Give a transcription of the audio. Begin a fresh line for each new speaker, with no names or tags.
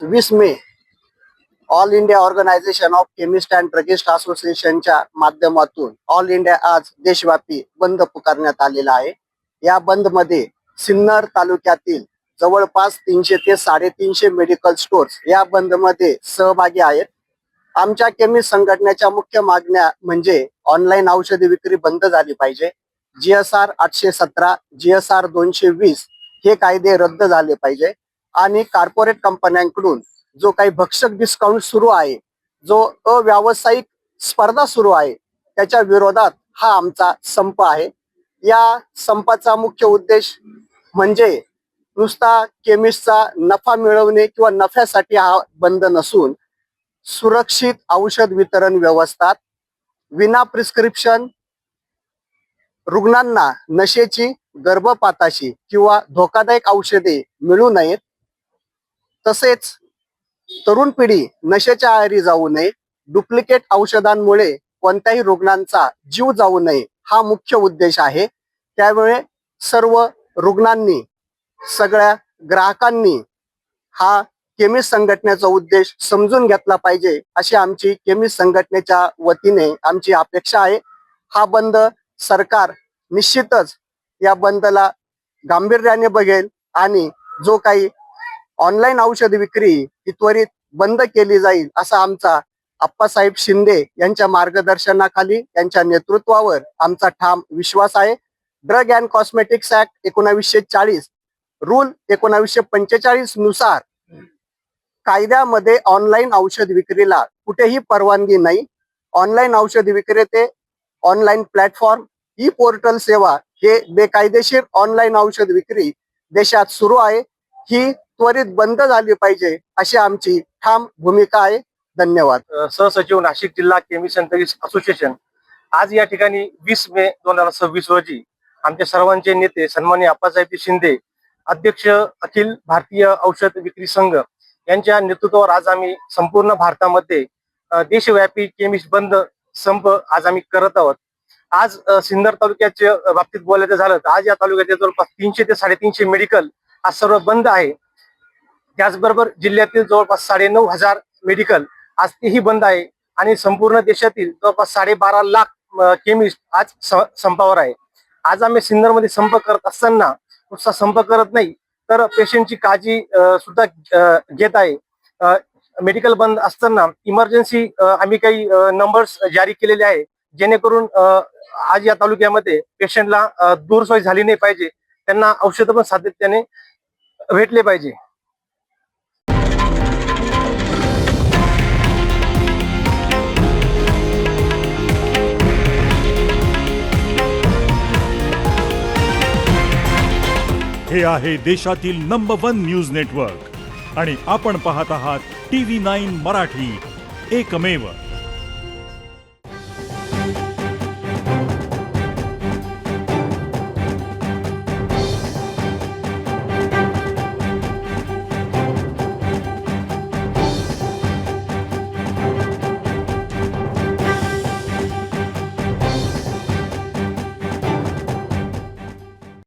20 May all India organisation of chemist and druggist असोसिएशनच्या माध्यमातून all India आज देशव्यापी बंद पुकारण्यात आलेला आहे। या बंद मध्ये सिन्नर तालुक्यातील जवळपास 300 ते 350 मेडिकल स्टोर्स या बंद मध्ये सहभागी आहेत। आमच्या केमिस्ट संघटनेच्या मुख्य मागण्या म्हणजे ऑनलाईन औषधी विक्री बंद झाली पाहिजे, GSR 817, GSR 220 हे कायदे रद्द झाले पाहिजे आणि कॉर्पोरेट कंपन्यांकडून जो काही भक्षक डिस्काउंट सुरू आहे, जो अव्यावसायिक स्पर्धा सुरू आहे, त्याच्या विरोधात हा आमचा संप आहे। या संपाचा मुख्य उद्देश म्हणजे नुसता केमिस्टचा नफा मिळवणे किंवा नफ्यासाठी हा बंद नसून सुरक्षित औषध वितरण व्यवस्था, विना प्रिस्क्रिप्शन रुग्णांना नशेची, गर्भपाताची किंवा धोकादायक औषधे मिळू नयेत, तसेच तरुण पिढी नशेच्या आहारी जाऊ नये, डुप्लिकेट औषधांमुळे कोणत्याही रुग्णांचा जीव जाऊ नये हा मुख्य उद्देश आहे। त्यामुळे सर्व रुग्णांनी, सगळ्या ग्राहकांनी हा केमिस्ट संघटनेचा उद्देश समजून घेतला पाहिजे अशी आमची केमिस्ट संघटनेच्या वतीने आमची अपेक्षा आहे। हा बंद सरकार निश्चितच या बंदला गांभीर्याने बघेल आणि जो काही ऑनलाईन औषध विक्री ही त्वरित बंद केली जाईल असा आमचा आप्पासाहेब शिंदे यांच्या मार्गदर्शनाखाली, त्यांच्या नेतृत्वावर आमचा ठाम विश्वास आहे। Drug and cosmetics act 1940, rule 1945 नुसार कायद्यामध्ये ऑनलाईन औषध विक्रीला कुठेही परवानगी नाही। ऑनलाईन औषध विक्रेते, ऑनलाईन प्लॅटफॉर्म, ई पोर्टल सेवा हे बेकायदेशीर ऑनलाईन औषध विक्री देशात सुरू आहे, ही त्वरित बंद झाली पाहिजे अशी आमची ठाम भूमिका आहे। धन्यवाद।
सहसचिव नाशिक जिल्हा केमिस्ट अँड ड्रग्स असोसिएशन आज या ठिकाणी 20 मे 2026 रोजी आमच्या सर्वांचे नेते सन्माननीय आप्पासाहेब शिंदे, अध्यक्ष अखिल भारतीय औषध विक्री संघ यांच्या नेतृत्वावर आज आम्ही संपूर्ण भारतामध्ये देशव्यापी केमिस्ट बंद संप आज आम्ही करत आहोत। आज सिन्नर तालुक्याच्या बाबतीत बोलायचं झालं तर आज या तालुक्यातील जवळपास 300 ते 350 मेडिकल आज सर्व बंद आहे। त्याचबरोबर जिल्ह्यातील जवळपास 9,500 मेडिकल आज तेही बंद आहे आणि संपूर्ण देशातील जवळपास 12.5 लाख केमिस्ट आज संपावर आहे। आज आम्ही सिन्नरमध्ये संप करत असताना नुसता संप करत नाही तर पेशंटची काळजी सुद्धा घेत आहे। मेडिकल बंद असताना इमर्जन्सी आम्ही काही नंबर्स जारी केलेले आहे, जेणेकरून आज या तालुक्यामध्ये पेशंटला दूरसोय झाली नाही पाहिजे, त्यांना औषध पण सातत्याने भेटले पाहिजे।
हे आहे देशातील नंबर 1 न्यूज नेटवर्क आणि आपण पाहत आहात TV9 मराठी, एकमेव।